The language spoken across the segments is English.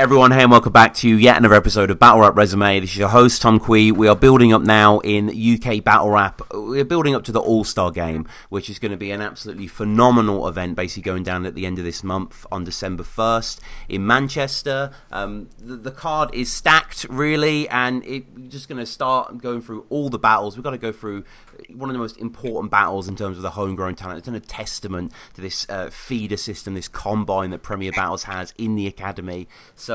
everyone, hey and welcome back to yet another episode of Battle Rap Resume. This is your host Tom Quee. We are building up now in UK Battle Rap. We're building up to the Allstar game, which is going to be an absolutely phenomenal event, basically going down at the end of this month on December 1st in Manchester. The card is stacked, really, and we're just going to start going through all the battles. We've got to go through one of the most important battles in terms of the homegrown talent. It's a testament to this feeder system, this combine that Premier Battles has in the academy. So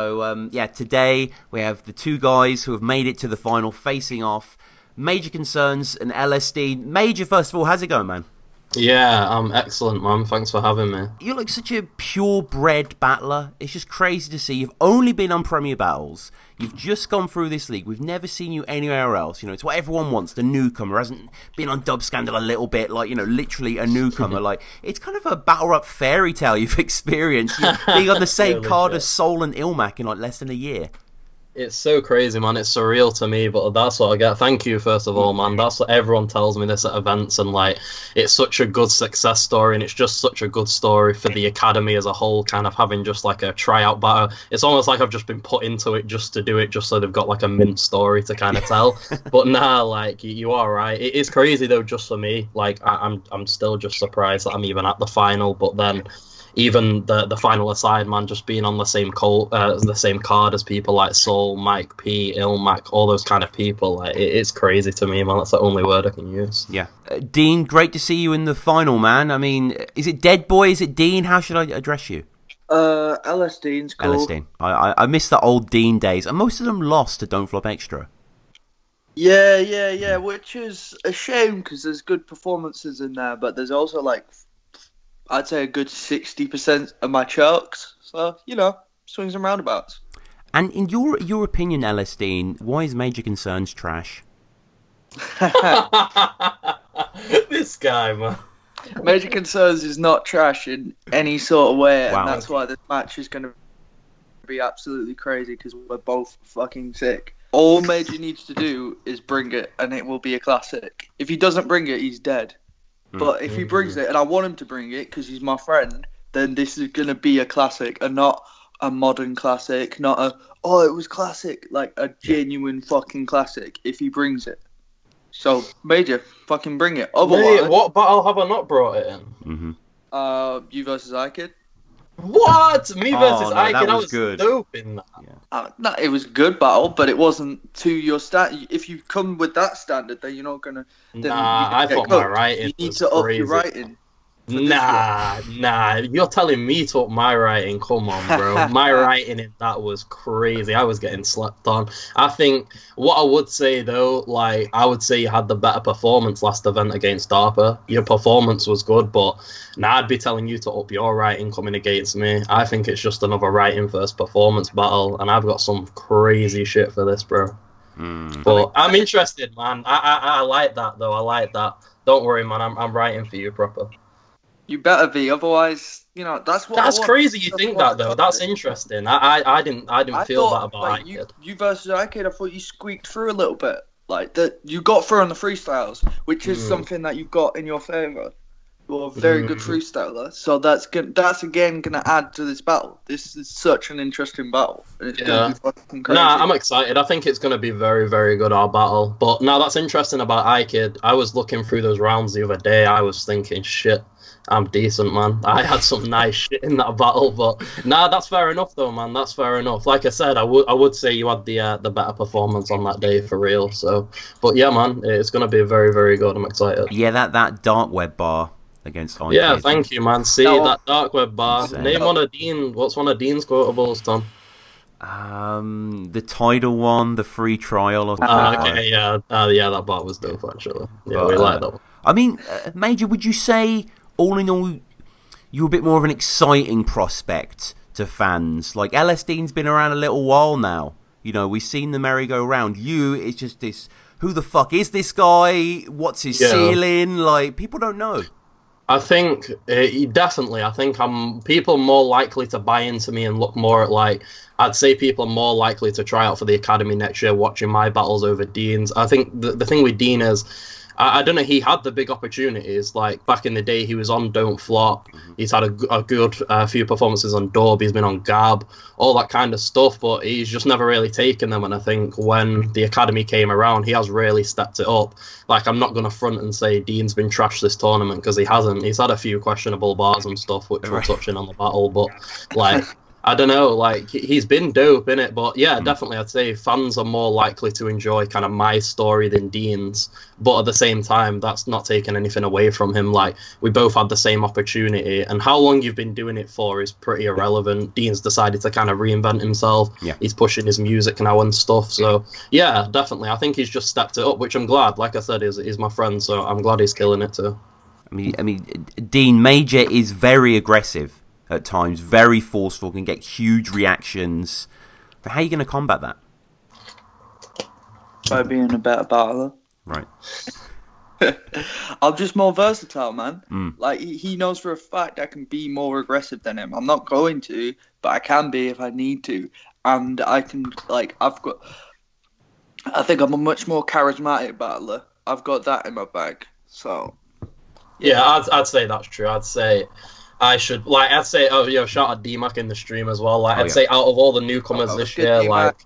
yeah, today we have the two guys who have made it to the final facing off. Major Concerns and LSDean. Major, first of all, how's it going, man? Yeah, I'm excellent, man. Thanks for having me. You're like such a purebred battler. It's just crazy to see. You've only been on Premier Battles. You've just gone through this league. We've never seen you anywhere else. You know, it's what everyone wants. The newcomer hasn't been on Dub Scandal a little bit, like, you know, literally a newcomer. Like, it's kind of a battle rap fairy tale you've experienced. You're being on the same card as Soul and Ilmac in like less than a year. It's so crazy, man. It's surreal to me, but that's what I get. Thank you, first of all, man. That's what everyone tells me this at events, and like, it's such a good success story, and it's just such a good story for the academy as a whole, kind of having just like a tryout battle. It's almost like I've just been put into it just to do it, just so they've got like a mint story to kind of tell. But nah, like, you are right. It is crazy though, just for me. Like, I'm still just surprised that I'm even at the final, but then even the final aside, man, just being on the same card as people like Soul, Mike P, Ilmac, all those kind of people, like, it's crazy to me, man. That's the only word I can use. Yeah. Dean, great to see you in the final, man. I mean, is it Dead Boy? Is it Dean? How should I address you? LSDean's cool. LSDean. I miss the old Dean days, and most of them lost to Don't Flop Extra. Yeah, which is a shame because there's good performances in there, but there's also like, I'd say a good 60% of my chokes. So, you know, swings and roundabouts. And in your opinion, LSDean, why is Major Concerns trash? This guy, man. Major Concerns is not trash in any sort of way, Wow. and that's why this match is going to be absolutely crazy because we're both fucking sick. All Major needs to do is bring it, and it will be a classic. If he doesn't bring it, he's dead. But if he brings it, and I want him to bring it because he's my friend, then this is going to be a classic and not a modern classic, not a, oh, it was classic, like a genuine fucking classic if he brings it. So, Major, fucking bring it. Otherwise, Mate, what battle have I not brought it in? you versus iKid. What? Me versus no, iKid? that I was was good. dope in that. Yeah. No, it was a good battle, but it wasn't to your standard. If you come with that standard, then you're not going to... Nah, I thought my writing You need was to up crazy. your writing. Nah, you're telling me to up my writing. Come on, bro. My writing in that was crazy. I was getting slept on. I think what I would say though, like, I would say you had the better performance last event against DARPA. Your performance was good, but now I'd be telling you to up your writing coming against me. I think it's just another writing first performance battle, and I've got some crazy shit for this, bro. But I'm interested, man. I like that though. I like that. Don't worry, man. I'm writing for you proper. You better be, otherwise, you know, that's what. That's crazy. You think that though? That's interesting. I didn't feel that about like, iKid. you versus iKid. I thought you squeaked through a little bit, like that. You got through on the freestyles, which is something that you've got in your favor. You're a very good freestyler, so that's again gonna add to this battle. This is such an interesting battle, and it's gonna be fucking crazy. Nah, I'm excited. I think it's gonna be very, very good, our battle. But now that's interesting about iKid. I was looking through those rounds the other day. I was thinking, shit, I'm decent, man. I had some nice shit in that battle, but nah, that's fair enough, though, man. That's fair enough. Like I said, I would say you had the better performance on that day for real. So, but yeah, man, it's gonna be very, very good. I'm excited. Yeah, that dark web bar against iKid. Yeah, thank you, man. See that dark web bar. Insane. Name one of Dean. What's one of Dean's quotables, Tom? The Tidal one, the free trial. Or Okay, yeah, that bar was dope actually. Yeah, we like that one. I mean, Major, would you say, all in all, you're a bit more of an exciting prospect to fans? Like, LSDean's been around a little while now. You know, we've seen the merry-go-round. It's just this, who the fuck is this guy? What's his ceiling? Like, people don't know. I think definitely. I think people more likely to buy into me and look more at, like, I'd say people are more likely to try out for the academy next year watching my battles over Dean's. I think the thing with Dean is, I don't know, he had the big opportunities. Like, back in the day, he was on Don't Flop. He's had a good few performances on Dub. He's been on Gab, all that kind of stuff, but he's just never really taken them. And I think when the Academy came around, he has really stepped it up. Like, I'm not going to front and say Dean's been trashed this tournament, because he hasn't. He's had a few questionable bars and stuff, which we'll touch in on the battle, but, like... I don't know, like, he's been dope in it, but yeah, definitely I'd say fans are more likely to enjoy kind of my story than Dean's, but at the same time, that's not taking anything away from him. Like, we both had the same opportunity, and how long you've been doing it for is pretty irrelevant. Dean's decided to kind of reinvent himself. Yeah. He's pushing his music now and stuff, so yeah, definitely. I think he's just stepped it up, which I'm glad. Like I said, he's my friend, so I'm glad he's killing it too. I mean, Dean, Major is very aggressive at times, very forceful, can get huge reactions. But how are you going to combat that? By being a better battler. Right. I'm just more versatile, man. Like, he knows for a fact I can be more aggressive than him. I'm not going to, but I can be if I need to. And I can, like, I think I'm a much more charismatic battler. I've got that in my bag, so... Yeah, I'd say that's true. I'd say... oh, yo, shout out D-Mac in the stream as well. Like, I'd say out of all the newcomers this year, like,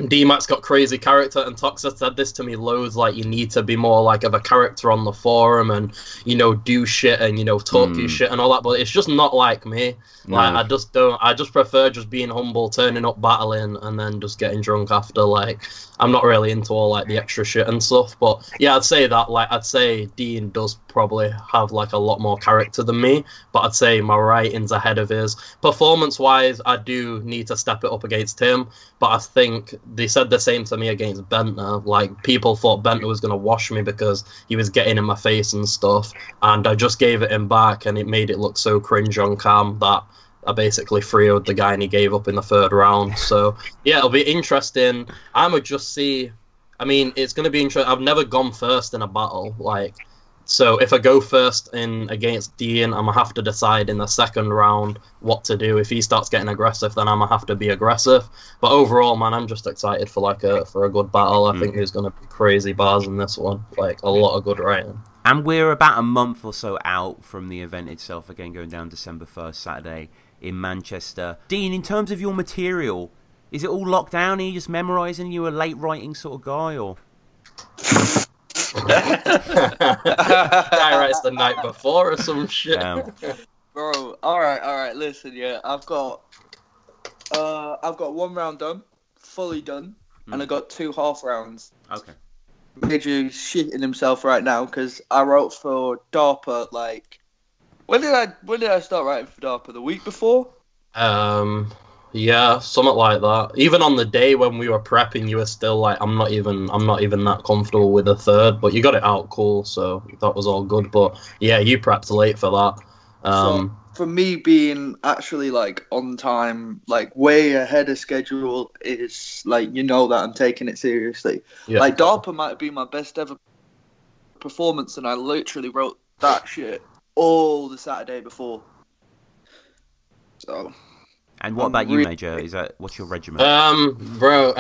D-Mac's got crazy character, and Toxa said this to me loads, like, you need to be more, like, of a character on the forum and, you know, do shit and, you know, talk your shit and all that, but it's just not like me. No. Like, I just prefer just being humble, turning up, battling, and then just getting drunk after. Like, I'm not really into all, like, the extra shit and stuff, but, yeah, I'd say that, like, I'd say Dean does probably have, like, a lot more character than me, but I'd say my writing's ahead of his. Performance-wise, I do need to step it up against him, but I think they said the same to me against Bentner. Like, people thought Bentner was going to wash me because he was getting in my face and stuff, and I just gave it him back, and it made it look so cringe on cam that I basically 3-0'd the guy and he gave up in the third round. So, yeah, it'll be interesting. I would just see... I mean, it's going to be interesting. I've never gone first in a battle, like... So if I go first in against Dean, I'm going to have to decide in the second round what to do. If he starts getting aggressive, then I'm going to have to be aggressive. But overall, man, I'm just excited for for a good battle. I think there's going to be crazy bars in this one, like a lot of good writing. And we're about a month or so out from the event itself, again going down December 1st, Saturday in Manchester. Dean, in terms of your material, is it all locked down? Are you just memorising? Are you a late writing sort of guy, or...? Guy writes the night before or some shit. Bro, alright, listen, yeah, I've got 1 round done, fully done, and I got 2 half rounds. Okay. Major's shitting himself right now because I wrote for DARPA, like, when did I start writing for DARPA? The week before? Yeah, something like that. Even on the day when we were prepping, you were still like, I'm not even that comfortable with a third, but you got it out cool, so that was all good. But yeah, you prepped late for that. So for me, being actually like on time, like way ahead of schedule, is like, you know that I'm taking it seriously. Yeah. Like, DARPA might have been my best ever performance, and I literally wrote that shit all the Saturday before. So. And what about you, Major? What's your regiment? Bro,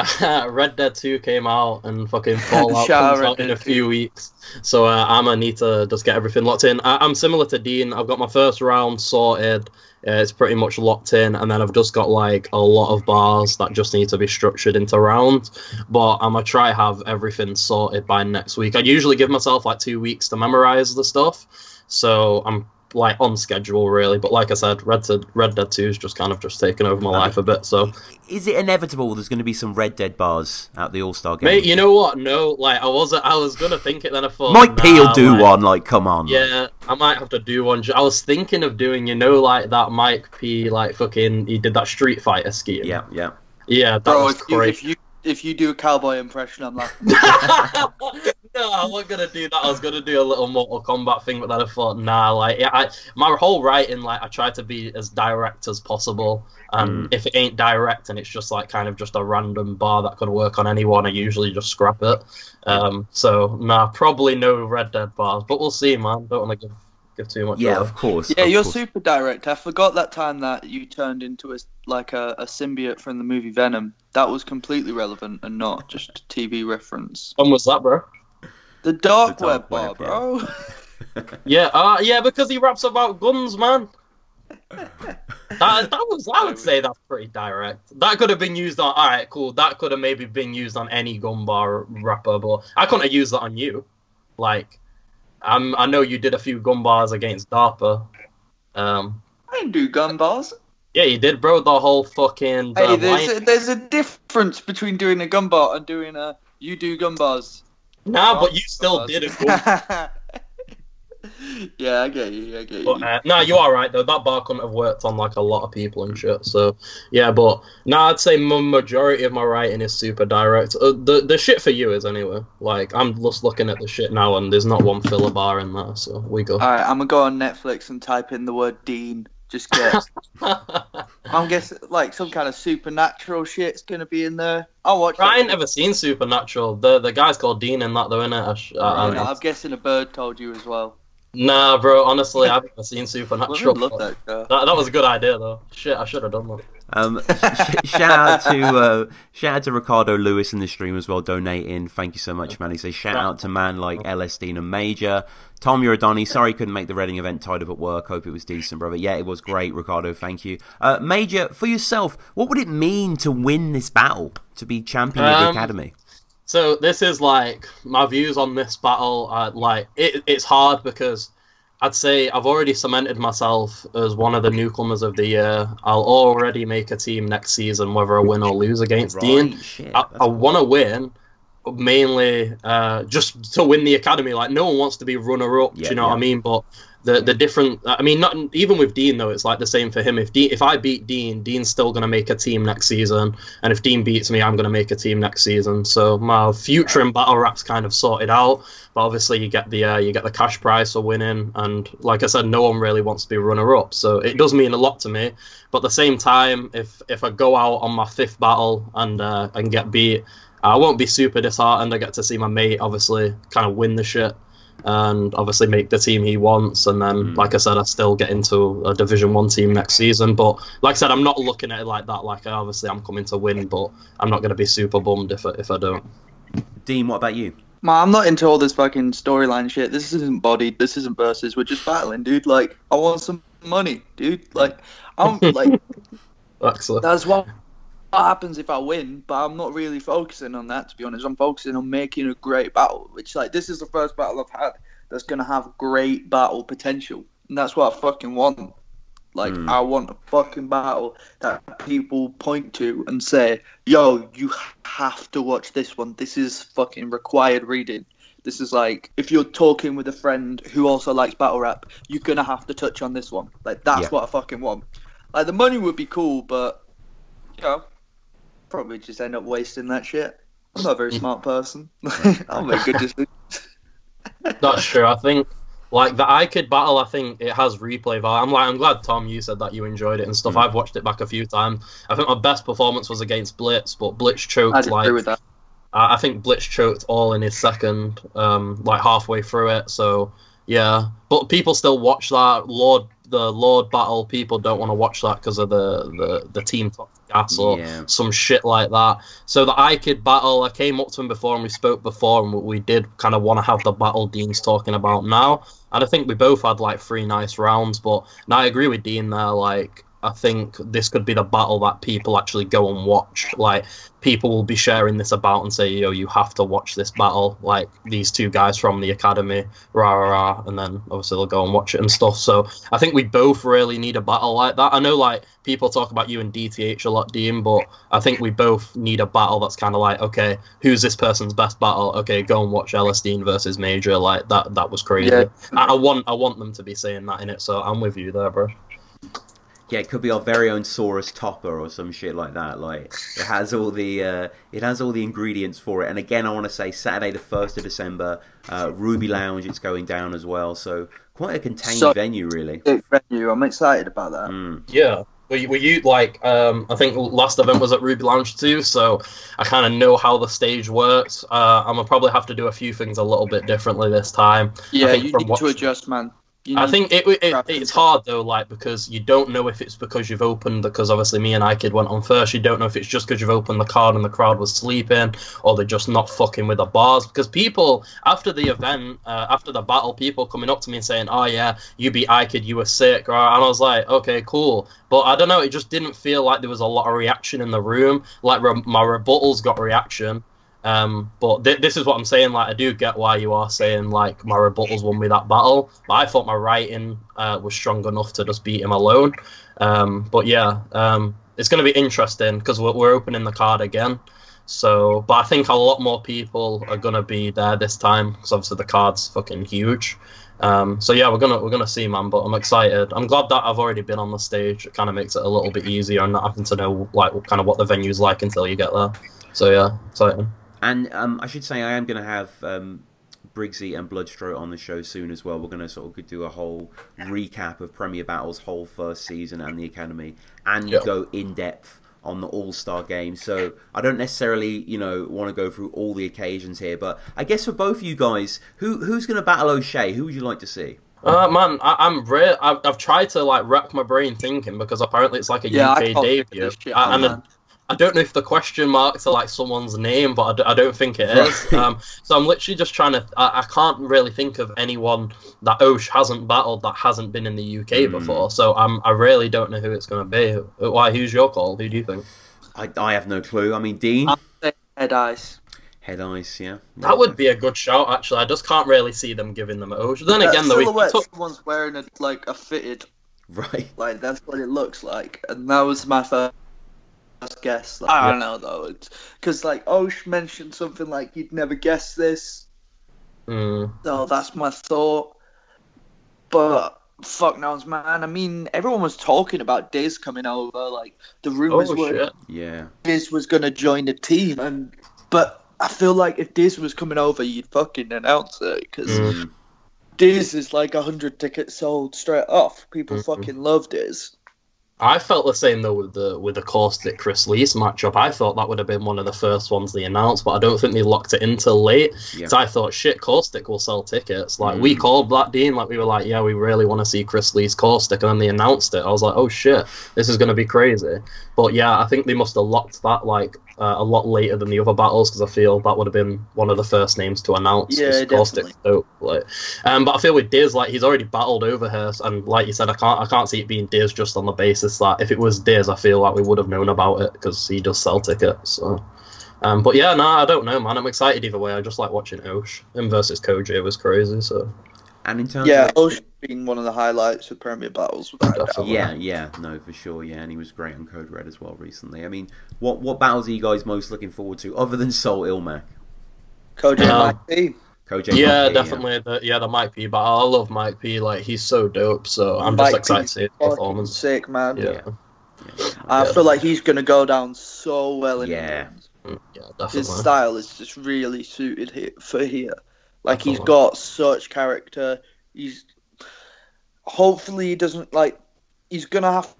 Red Dead 2 came out, and fucking Fallout comes out in a few weeks. So I'm gonna need to just get everything locked in. I'm similar to Dean. I've got my first round sorted. It's pretty much locked in, and then I've just got like a lot of bars that just need to be structured into rounds. But I'm gonna try have everything sorted by next week. I usually give myself like 2 weeks to memorize the stuff, so I'm like on schedule really. But like I said, Red Dead 2 is just kind of just taking over my life a bit. So is it inevitable there's going to be some Red Dead bars at the All-Star game? Mate, you know what? No, like I was gonna think it, then I thought Mike P will do one. Like, come on. Yeah, I might have to do one. I was thinking of doing, you know, like that Mike P, like fucking, he did that Street Fighter scheme. Yeah. That was crazy. If you do a cowboy impression, I'm laughing. No, I wasn't gonna do that. I was gonna do a little Mortal Kombat thing, but then I thought, nah. Like, my whole writing, like, I try to be as direct as possible. And if it ain't direct and it's just like kind of just a random bar that could work on anyone, I usually just scrap it. So nah, probably no Red Dead bars, but we'll see, man. Don't want to give too much. Yeah, of course. Yeah, you're super direct. I forgot that time that you turned into a symbiote from the movie Venom. That was completely relevant and not just a TV reference. When was that, bro? The dark The web dark bar, web, bro. Yeah, because he raps about guns, man. I would say that's pretty direct. That could have been used on. All right, cool. That could have maybe been used on any gun bar rapper, but I couldn't have used that on you. Like, I know you did a few gun bars against DARPA. I didn't do gun bars. Yeah, you did, bro. The whole fucking. Hey, there's a difference between doing a gun bar and doing a you do gun bars. Nah, but you still did a gun. Yeah, I get you. But, nah, you are right though. That bar couldn't have worked on like a lot of people and shit. So yeah, but nah, I'd say majority of my writing is super direct. The shit for you is anyway. Like I'm just looking at the shit now, and there's not one filler bar in there. So we go. All right, I'm gonna go on Netflix and type in the word Dean. Just get. I'm guessing like some kind of supernatural shit's gonna be in there. I'll watch. I ain't never seen Supernatural. The guy's called Dean in that though, innit? I'm guessing a bird told you as well. Nah, bro. Honestly, I've never seen Supernatural. I love that show. That was a good idea though. Shit, I should have done that. Shout out to Ricardo Lewis in the stream as well, donating. Thank you so much, man. He says shout out to man like LSDean and Major. Tom Uradoni, sorry couldn't make the Reading event, tied up at work. Hope it was decent, brother. Yeah, it was great, Ricardo. Thank you. Major, for yourself, what would it mean to win this battle, to be champion of the Academy? So this is like my views on this battle. It's hard because I'd say I've already cemented myself as one of the newcomers of the year. I'll already make a team next season, whether I win or lose against Dean. I want to win, mainly just to win the Academy. Like no one wants to be runner-up. Do you know what I mean? But the different. I mean, not even with Dean though. It's like the same for him. If I beat Dean, Dean's still gonna make a team next season, and if Dean beats me, I'm gonna make a team next season. So my future in battle rap's kind of sorted out. But obviously, you get the cash prize for winning, and like I said, no one really wants to be runner-up. So it does mean a lot to me. But at the same time, if I go out on my 5th battle and get beat, I won't be super disheartened. I get to see my mate obviously kind of win the shit. And obviously make the team he wants, and then, like I said, I still get into a Division 1 team next season. But like I said, I'm not looking at it like that. Like obviously, I'm coming to win, but I'm not going to be super bummed if I don't. Dean, what about you? Man, I'm not into all this fucking storyline shit. This isn't bodied. This isn't versus. We're just battling, dude. Like, I want some money, dude. Like, I'm like, Excellent. that's what happens if I win, but I'm not really focusing on that, to be honest. I'm focusing on making a great battle, which, like, this is the first battle I've had that's going to have great battle potential, and that's what I fucking want. Like, I want a fucking battle that people point to and say, yo, you have to watch this one. This is fucking required reading. This is like, if you're talking with a friend who also likes battle rap, you're going to have to touch on this one. Like, that's what I fucking want. Like, the money would be cool, but, you know, probably just end up wasting that shit. I'm not a very smart person. I'll make good decisions. That's true. I think like the iKid battle, I think it has replay value. I'm glad Tom, you said that you enjoyed it and stuff. I've watched it back a few times. I think my best performance was against Blitz, but Blitz choked. I'd agree with that. I think Blitz choked all in his second, like halfway through it. So yeah, but people still watch that the Lord battle. People don't want to watch that because of the team gas or some shit like that. So the iKid battle, I came up to him before and we spoke before, and we did kind of want to have the battle Dean's talking about now. And I think we both had like 3 nice rounds. But now I agree with Dean there. Like, I think this could be the battle that people actually go and watch. Like, people will be sharing this about and say, yo, you have to watch this battle. Like, these 2 guys from the Academy, rah, rah, rah. And then, obviously, they'll go and watch it and stuff. So, I think we both really need a battle like that. I know, like, people talk about you and DTH a lot, Dean, but I think we both need a battle that's kind of like, okay, who's this person's best battle? Okay, go and watch LSDean versus Major. Like, that was crazy. Yeah. I want them to be saying that in it, so I'm with you there, bro. Yeah, it could be our very own Saurus Topper or some shit like that. Like, it has all the ingredients for it. And again, I want to say Saturday the 1st of December, Ruby Lounge, it's going down as well. So quite a contained venue, really. Big venue. I'm excited about that. Yeah. Were you like? I think last event was at Ruby Lounge too, so I kind of know how the stage works. I'm gonna probably have to do a few things a little bit differently this time. Yeah, you need to adjust, man. I think it's hard though, like, because you don't know if it's because you've opened, because obviously me and iKid went on first. You don't know if it's just because you've opened the card and the crowd was sleeping, or they're just not fucking with the bars. Because people after the event, after the battle, people coming up to me and saying, "Oh yeah, you beat iKid, you were sick," right? And I was like, "Okay, cool." But I don't know, it just didn't feel like there was a lot of reaction in the room. Like my rebuttals got reaction. But this is what I'm saying, like, I do get why you are saying, like, my rebuttals won me that battle, but I thought my writing was strong enough to just beat him alone. But yeah, it's going to be interesting, because we're opening the card again, so, but I think a lot more people are going to be there this time, because obviously the card's fucking huge. So yeah, we're gonna see, man, but I'm excited. I'm glad that I've already been on the stage. It kind of makes it a little bit easier and not having to know, like, kind of what the venue's like until you get there. So yeah, exciting. And I should say I am going to have Briggsy and Bloodstroke on the show soon as well. We're going to sort of do a whole recap of Premier Battle's whole first season and the Academy, and go in depth on the All-Star game. So I don't necessarily, want to go through all the occasions here, but I guess for both of you guys, who's going to battle O'Shea? Who would you like to see? Man, I've tried to, like, rack my brain thinking, because apparently it's like a UK debut. I don't know if the question marks are like someone's name, but I don't think it is. So I'm literally just trying to... I can't really think of anyone that Osh hasn't battled that hasn't been in the UK before. So I really don't know who it's going to be. Why? Who's your call? Who do you think? I have no clue. I mean, Dean? I'll say Head Ice. Head Ice, yeah. That would be a good shout, actually. I just can't really see them giving them Osh. Then again, though, someone's wearing a fitted... Right. Like, that's what it looks like. And that was my first guess. Like, I don't know though, because like Osh mentioned something like you'd never guess this. So that's my thought. But fuck knows, man. I mean, everyone was talking about Diz coming over. Like the rumors were, Diz was gonna join the team, but I feel like if Diz was coming over, you'd fucking announce it, because Diz is like 100 tickets sold straight off. People fucking love Diz. I felt the same though with the Caustic Chris Lees matchup. I thought that would have been one of the first ones they announced, but I don't think they locked it in till late. So I thought, shit, Caustic will sell tickets. Like we called that, Dean. Like we were like, yeah, we really want to see Chris Lee's Caustic, and then they announced it. I was like, oh shit, this is going to be crazy. But yeah, I think they must have locked that like a lot later than the other battles, because I feel that would have been one of the first names to announce. Yeah, Caustic's dope. Like, but I feel with Diz, like he's already battled over her, and like you said, I can't see it being Diz just on the basis that if it was Diz, I feel like we would have known about it, because he does sell tickets. So, but yeah, I don't know, man. I'm excited either way. I just like watching Osh. Him versus Koji was crazy. So, and in terms of Osh being one of the highlights of Premier Battles, without doubt. Yeah, no, for sure, yeah, and he was great on Code Red as well recently. I mean, what battles are you guys most looking forward to, other than Soul Ilmac? Koji and Mike P. Yeah, definitely. The Mike P. But I love Mike P. Like he's so dope. So I'm just excited to see his performance. Sick, man. Yeah. I feel like he's gonna go down so well in England. Yeah, definitely. His style is just really suited here. Like he's got such character. Hopefully he doesn't like. He's gonna have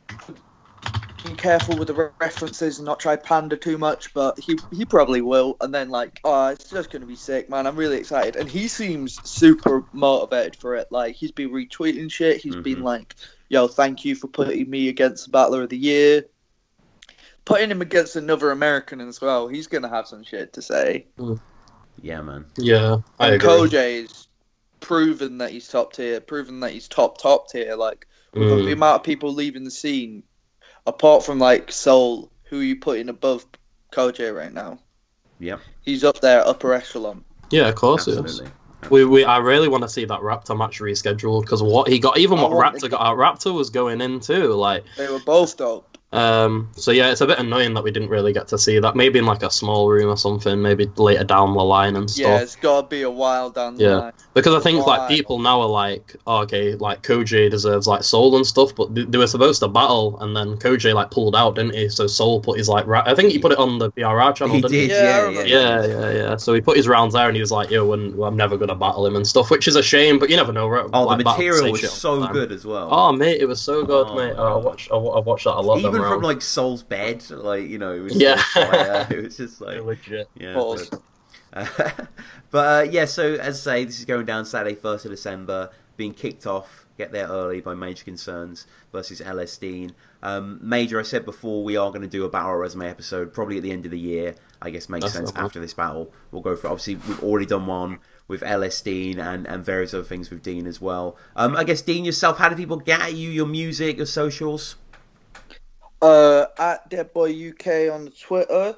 to be careful with the references and not try pander too much, but he probably will. And then it's just gonna be sick, man. I'm really excited, and he seems super motivated for it. Like he's been retweeting shit. He's been like, "Yo, thank you for putting me against the Battler of the Year." Putting him against another American as well. He's gonna have some shit to say. Yeah, man. Yeah, I agree. Koj's proven that he's top tier. Proven that he's top tier. Like with the amount of people leaving the scene. Apart from like Soul, who are you putting above Koji right now? Yep. He's up there, upper echelon. Yeah, of course he is. I really want to see that Raptor match rescheduled, because what he got, even what Raptor got out, Raptor was going in too. Like they were both dope. So yeah, it's a bit annoying that we didn't really get to see that. Maybe in like a small room or something, maybe later down the line and stuff. Yeah, it's got to be a while down the line. Because I think like people now are like, oh, okay, like Koji deserves like Soul and stuff, but they were supposed to battle, and then Koji like pulled out, didn't he? So Soul put his like, I think he put it on the BRR channel. He didn't did, he? Yeah. So he put his rounds there, and he was like, yo, I'm never gonna battle him and stuff, which is a shame, but you never know. The material was so good as well. Oh mate, it was so good, mate. I've watched that a lot. Even from like Soul's bed, like it was it was just like legit. Yeah, but so as I say, this is going down Saturday, 1st of December, being kicked off Get There Early by Major Concerns versus LSDean. Major, I said before, we are going to do a Battle Rap Resume episode probably at the end of the year. I guess makes sense after this battle. We'll go for it. Obviously, we've already done one with LSDean and various other things with Dean as well. I guess, Dean, yourself, how do people get at you, your music, your socials? At Deadboy UK on the Twitter.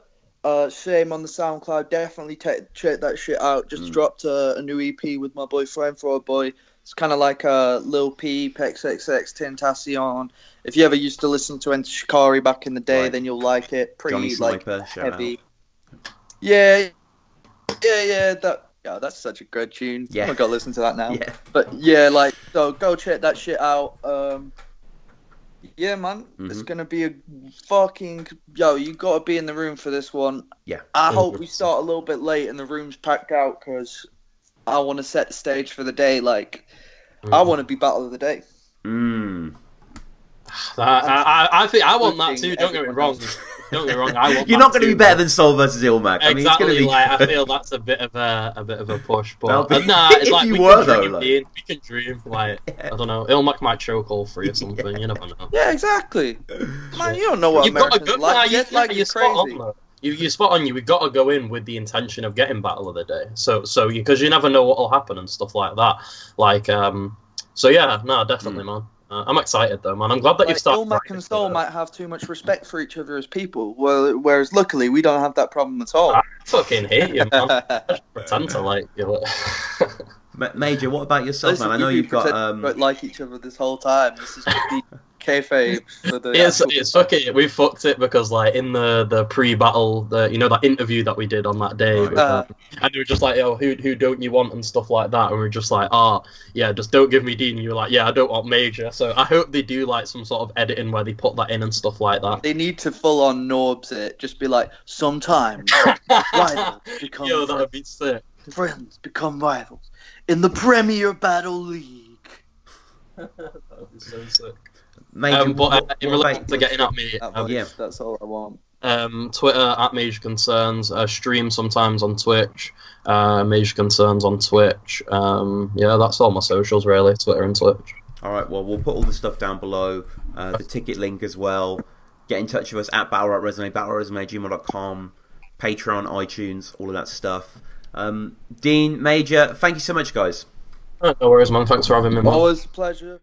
Same on the SoundCloud. Definitely check that shit out. Just dropped a new EP with my boyfriend for a boy. It's kind of like Lil Peep, XXX, Tentacion. If you ever used to listen to Enter Shikari back in the day, then you'll like it. Pretty Johnny Sniper, like heavy. Yeah. That's such a good tune. Yeah. I've got to listen to that now. Yeah. But yeah, like, so go check that shit out. Yeah, man, it's gonna be a fucking you gotta be in the room for this one. Yeah. I hope we start a little bit late and the room's packed out because I want to set the stage for the day. Like, I want to be battle of the day. I think I want that too. Don't get me wrong. Don't get me wrong. I want You're not going to be better than Soul versus Ilmac. Exactly. I mean, it's going to be. Like, I feel that's a bit of a push. But if like, you we were can though, dream, like... Dean. We can dream. Like, I don't know. Ilmac might choke all three or something. You never know. Yeah, exactly. Man, you don't know what Americans like. You're crazy. You spot on. We've got to go in with the intention of getting Battle of the Day. So because you never know what will happen and stuff like that. Like, so yeah, no, definitely, man. I'm excited though, man. I'm glad that you've started. Ilmac and Soul might have too much respect for each other as people, whereas luckily we don't have that problem at all. I fucking hate you, man. I just pretend to like you. Major, what about yourself, man? I know you've got like each other this whole time. This is the kayfabe for the. It's fucking. We fucked it because like in the pre-battle, that interview that we did on that day, and they were just like, "Yo, who don't you want?" and stuff like that, and we were just like, yeah, just don't give me Dean. And you were like, "Yeah, I don't want Major." So I hope they do like some sort of editing where they put that in and stuff like that. They need to full on Norbs it. Just be like, sometimes rivals become Yo, that would be sick. Friends become rivals in the Premier Battle League. That would be so sick. Major, but in relation to getting at me, that's all I want. Twitter at Major Concerns. Stream sometimes on Twitch. Major Concerns on Twitch. Yeah, that's all my socials really. Twitter and Twitch. All right. Well, we'll put all the stuff down below. The ticket link as well. Get in touch with us at Battle Rap Resume, battleresume@gmail.com, Patreon, iTunes, all of that stuff. Dean, Major, thank you so much, guys. No worries, man. Thanks for having me, man. Always a pleasure.